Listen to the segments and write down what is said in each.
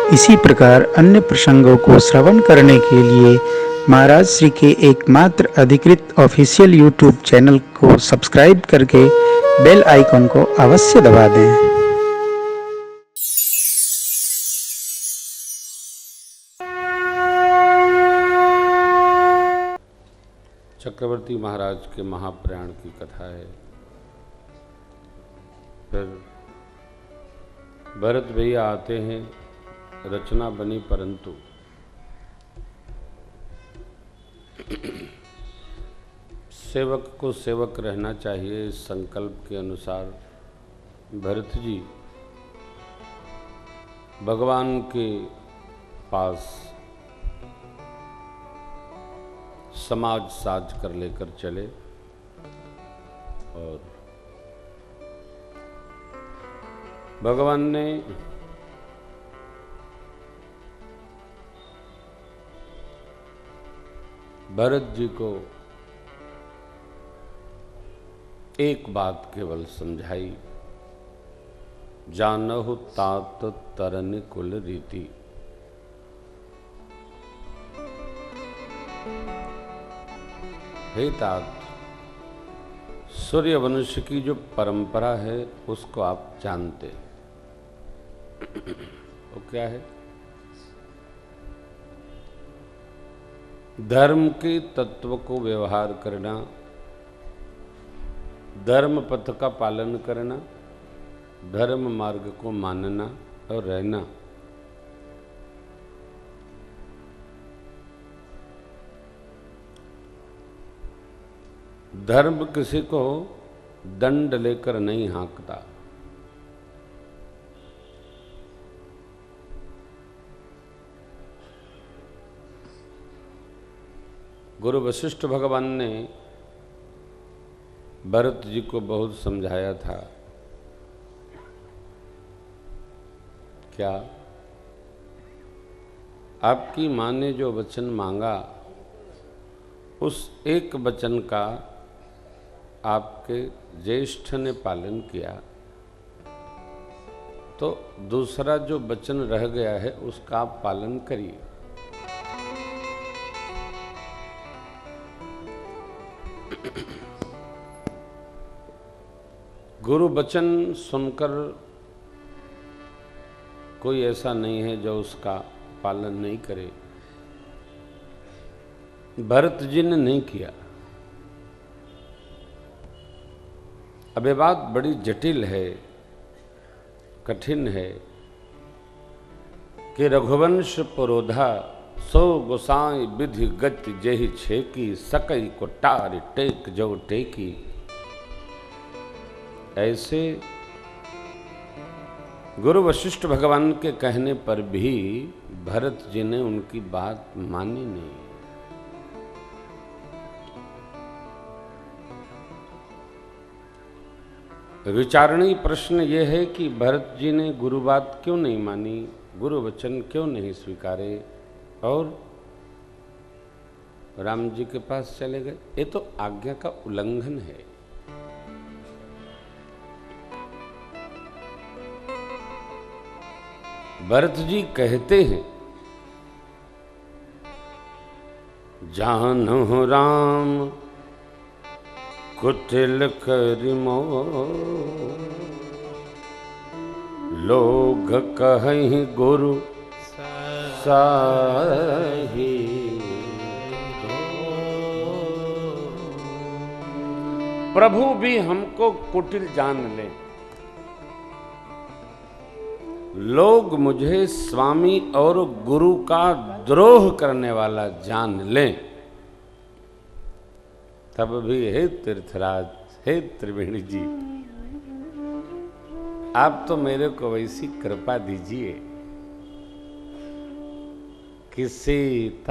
इसी प्रकार अन्य प्रसंगों को श्रवण करने के लिए महाराज श्री के एकमात्र अधिकृत ऑफिशियल यूट्यूब चैनल को सब्सक्राइब करके बेल आइकन को अवश्य दबा दें। चक्रवर्ती महाराज के महाप्रयाण की कथा है। फिर भरत भैया आते हैं, रचना बनी, परंतु सेवक को सेवक रहना चाहिए। इस संकल्प के अनुसार भरत जी भगवान के पास समाज साज कर लेकर चले और भगवान ने भरत जी को एक बात केवल समझाई, जानहु तात तरन कुल रीति। हे तात, सूर्यवंश की जो परंपरा है उसको आप जानते हैं। वो क्या है? धर्म के तत्व को व्यवहार करना, धर्म पथ का पालन करना, धर्म मार्ग को मानना और रहना। धर्म किसी को दंड लेकर नहीं हाँकता। गुरु वशिष्ठ भगवान ने भरत जी को बहुत समझाया था। क्या? आपकी माँ ने जो वचन मांगा उस एक वचन का आपके ज्येष्ठ ने पालन किया, तो दूसरा जो वचन रह गया है उसका आप पालन करिए। गुरु वचन सुनकर कोई ऐसा नहीं है जो उसका पालन नहीं करे। भरत जी ने नहीं किया। अब ये बात बड़ी जटिल है, कठिन है कि रघुवंश पुरोधा सो गोसाई विधि गति जेहि छेकी, सकई को टार टेक जो टेकी। ऐसे गुरु वशिष्ठ भगवान के कहने पर भी भरत जी ने उनकी बात मानी नहीं। विचारणीय प्रश्न यह है कि भरत जी ने गुरु बात क्यों नहीं मानी, गुरु वचन क्यों नहीं स्वीकारे और राम जी के पास चले गए। ये तो आज्ञा का उल्लंघन है। भरत जी कहते हैं, जानहु राम कुटिल करिमो, लोग कहीं गुरु साही। प्रभु भी हमको कुटिल जान ले, लोग मुझे स्वामी और गुरु का द्रोह करने वाला जान लें, तब भी हे तीर्थराज, हे त्रिवेणी जी, आप तो मेरे को वैसी कृपा दीजिए कि सीताराम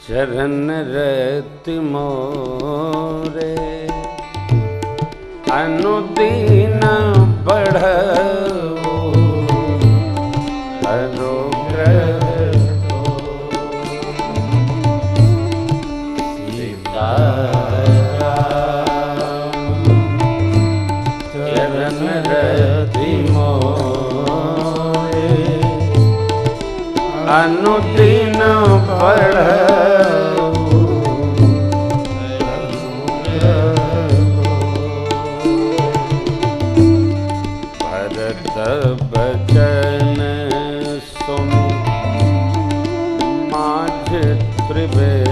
चरण रति मोरे, अनुदीन बढ़ो अनुग्रह सीताराम चरण चरण रति मोरे अनुदिन पढ़ऊ भरत बचन सुनि माझ त्रिवेणी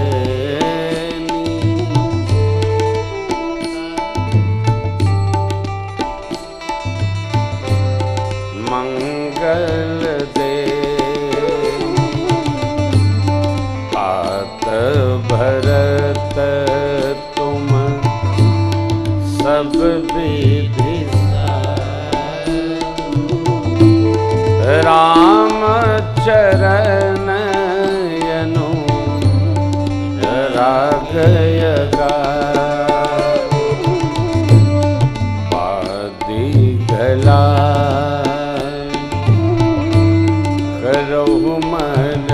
मंगल दे आत भरत तुम सब विधि राम चरण यनु रागयगा पादी गला करहु मन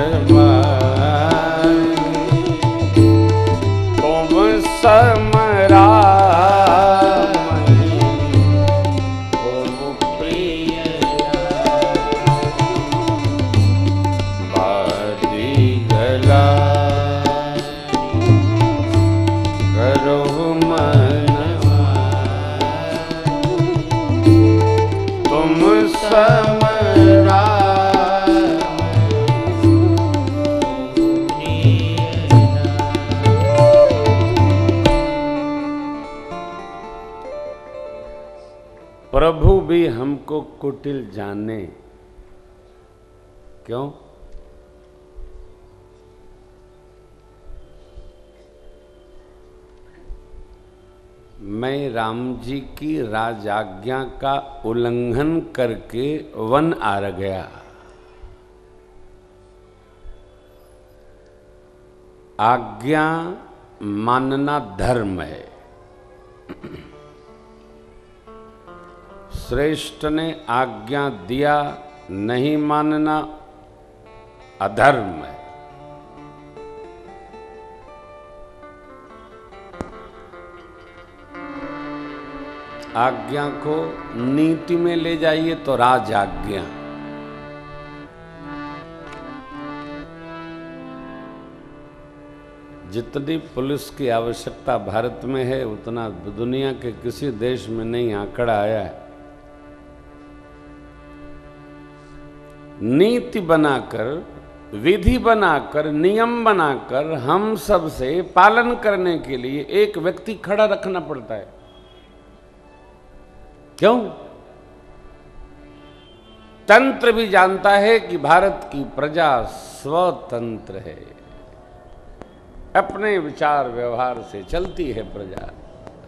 तुम समरा प्रभु भी हमको कुटिल जाने। क्यों? मैं राम जी की राजाज्ञा का उल्लंघन करके वन आ गया। आज्ञा मानना धर्म है। श्रेष्ठ ने आज्ञा दिया, नहीं मानना अधर्म है। आज्ञा को नीति में ले जाइए तो राज आज्ञा। जितनी पुलिस की आवश्यकता भारत में है उतना दुनिया के किसी देश में नहीं आंकड़ा आया है। नीति बनाकर, विधि बनाकर, नियम बनाकर हम सब से पालन करने के लिए एक व्यक्ति खड़ा रखना पड़ता है। क्यों? तंत्र भी जानता है कि भारत की प्रजा स्वतंत्र है, अपने विचार व्यवहार से चलती है प्रजा।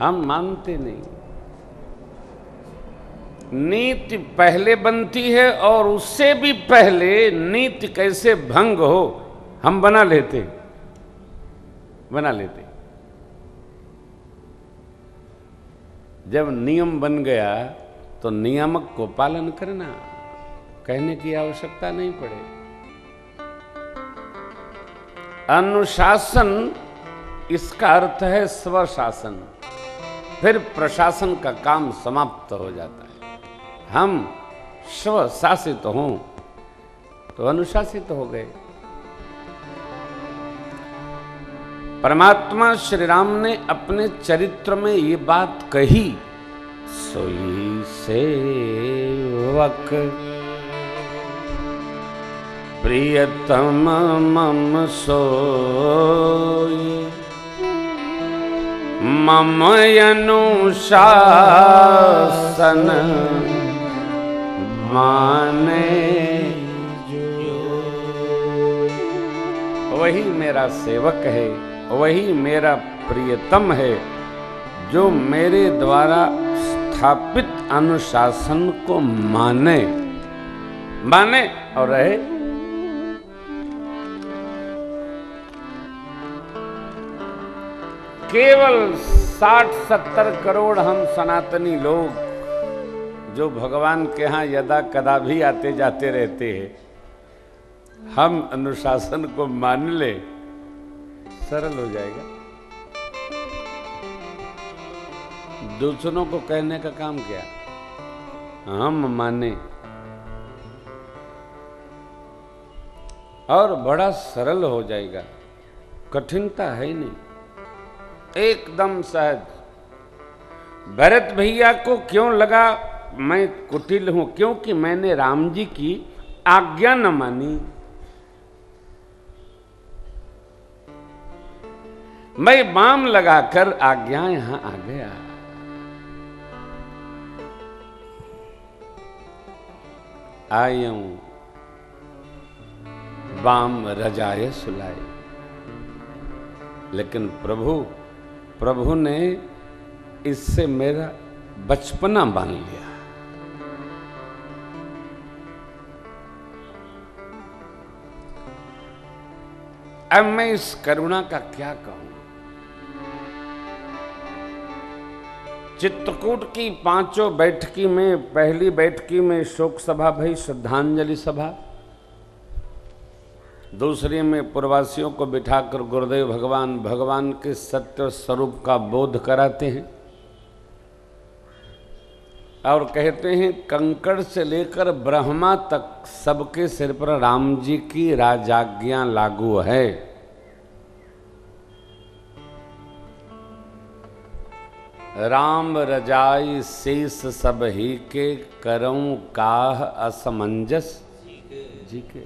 हम मानते नहीं। नीति पहले बनती है और उससे भी पहले नीति कैसे भंग हो हम बना लेते। जब नियम बन गया तो नियामक को पालन करना, कहने की आवश्यकता नहीं पड़े। अनुशासन इसका अर्थ है स्वशासन, फिर प्रशासन का काम समाप्त हो जाता है। हम स्वशासित हों तो अनुशासित हो गए। परमात्मा श्री राम ने अपने चरित्र में ये बात कही, सोई सेवक प्रियतम मम सोई मम अनुशासन माने। वही मेरा सेवक है, वही मेरा प्रियतम है, जो मेरे द्वारा स्थापित अनुशासन को माने और रहे। केवल 60-70 करोड़ हम सनातनी लोग जो भगवान के यहाँ यदा कदा भी आते जाते रहते हैं, हम अनुशासन को मान ले, सरल हो जाएगा। दूसरों को कहने का काम क्या? हम माने, और बड़ा सरल हो जाएगा, कठिनता है ही नहीं, एकदम सहज। भरत भैया को क्यों लगा मैं कुटिल हूं? क्योंकि मैंने राम जी की आज्ञा न मानी। मैं बाम लगाकर आज्ञा यहां आ गया। आयऊं बाम रजाए सुलाए, लेकिन प्रभु ने इससे मेरा बचपना बांध लिया। अब मैं इस करुणा का क्या कहूं? चित्रकूट की पांचों बैठकी में पहली बैठकी में शोक सभा भई, श्रद्धांजलि सभा। दूसरी में पूर्ववासियों को बिठाकर गुरुदेव भगवान के सत्य स्वरूप का बोध कराते हैं और कहते हैं कंकड़ से लेकर ब्रह्मा तक सबके सिर पर राम जी की राजाज्ञा लागू है। राम रजाई शेष सब ही के, करऊं काह असमंजस जी के।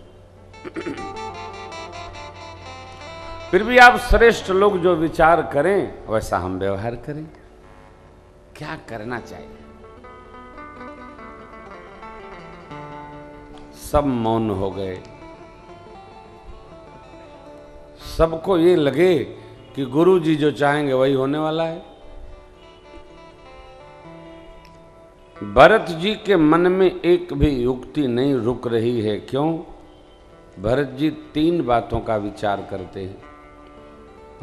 फिर भी आप श्रेष्ठ लोग जो विचार करें वैसा हम व्यवहार करें। क्या करना चाहिए? सब मौन हो गए। सबको ये लगे कि गुरु जी जो चाहेंगे वही होने वाला है। भरत जी के मन में एक भी युक्ति नहीं रुक रही है। क्यों? भरत जी 3 बातों का विचार करते हैं।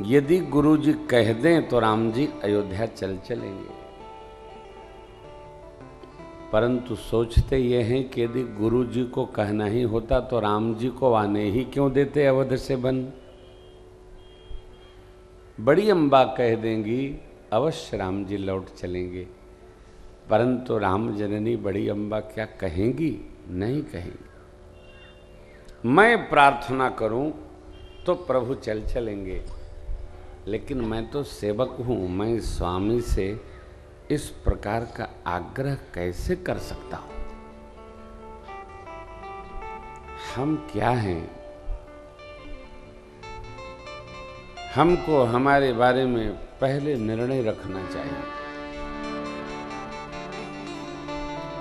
यदि गुरु जी कह दें तो राम जी अयोध्या चलेंगे, परंतु सोचते ये हैं कि यदि गुरु जी को कहना ही होता तो राम जी को आने ही क्यों देते अवध से बन। बड़ी अम्बा कह देंगी अवश्य राम जी लौट चलेंगे, परंतु राम जननी बड़ी अम्बा क्या कहेंगी? नहीं कहेंगी। मैं प्रार्थना करूं तो प्रभु चलेंगे, लेकिन मैं तो सेवक हूं। मैं स्वामी से इस प्रकार का आग्रह कैसे कर सकता हूं? हम क्या हैं? हमको हमारे बारे में पहले निर्णय रखना चाहिए।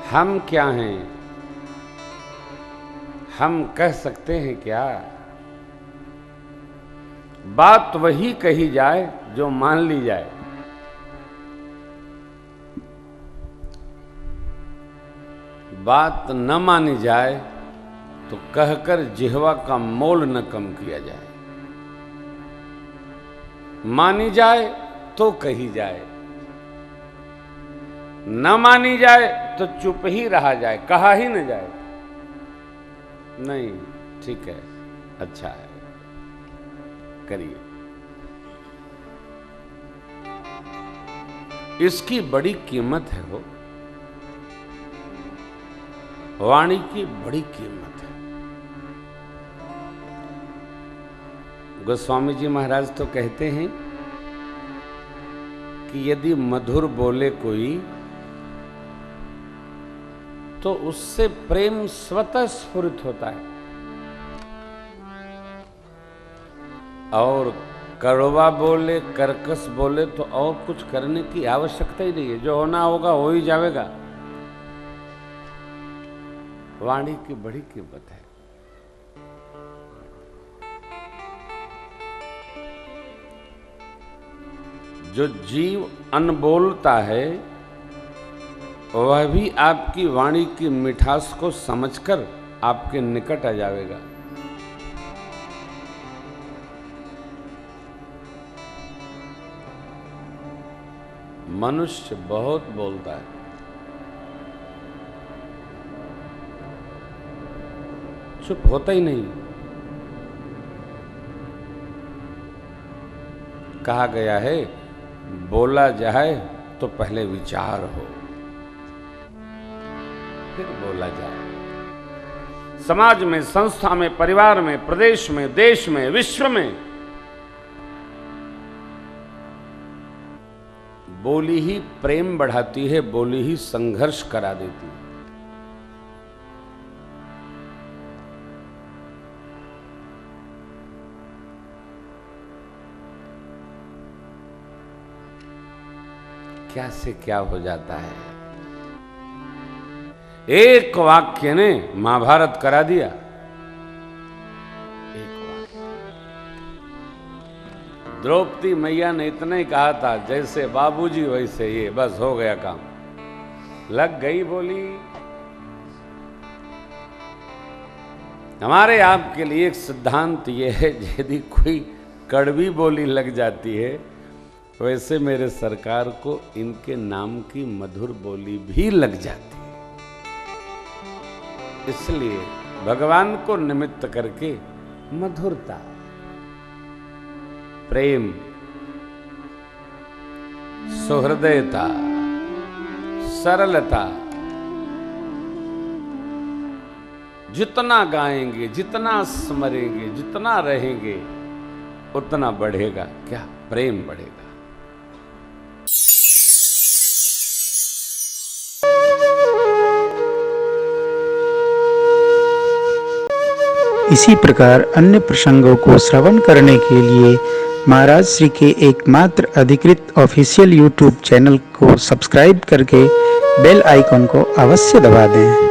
हम क्या हैं? हम कह सकते हैं क्या? बात वही कही जाए जो मान ली जाए। बात न मानी जाए तो कहकर जिह्वा का मोल न कम किया जाए। मानी जाए तो कही जाए, न मानी जाए तो चुप ही रहा जाए, कहा ही न जाए। नहीं, ठीक है, अच्छा है, करिए। इसकी बड़ी कीमत है। वो वाणी की बड़ी कीमत है। गोस्वामी जी महाराज तो कहते हैं कि यदि मधुर बोले कोई तो उससे प्रेम स्वतः स्फुरित होता है, और कड़वा बोले कर्कश बोले तो और कुछ करने की आवश्यकता ही नहीं है। जो होना होगा हो ही जाएगा। वाणी की बड़ी कीमत है। जो जीव अनबोलता है वह भी आपकी वाणी की मिठास को समझकर आपके निकट आ जाएगा। मनुष्य बहुत बोलता है, चुप होता ही नहीं। कहा गया है बोला जाए तो पहले विचार हो। फिर बोला जाए। समाज में, संस्था में, परिवार में, प्रदेश में, देश में, विश्व में बोली ही प्रेम बढ़ाती है, बोली ही संघर्ष करा देती है। क्या से क्या हो जाता है। एक वाक्य ने महाभारत करा दिया। एक वाक्य। द्रौपदी मैया ने इतना ही कहा था, जैसे बाबूजी वैसे ये, बस हो गया काम। लग गई बोली। हमारे आपके लिए एक सिद्धांत ये है, यदि कोई कड़वी बोली लग जाती है, वैसे मेरे सरकार को इनके नाम की मधुर बोली भी लग जाती है। इसलिए भगवान को निमित्त करके मधुरता, प्रेम, सुहृदयता, सरलता जितना गाएंगे, जितना स्मरेंगे, जितना रहेंगे, उतना बढ़ेगा। क्या प्रेम बढ़ेगा। इसी प्रकार अन्य प्रसंगों को श्रवण करने के लिए महाराज श्री के एकमात्र अधिकृत ऑफिशियल यूट्यूब चैनल को सब्सक्राइब करके बेल आइकन को अवश्य दबा दें।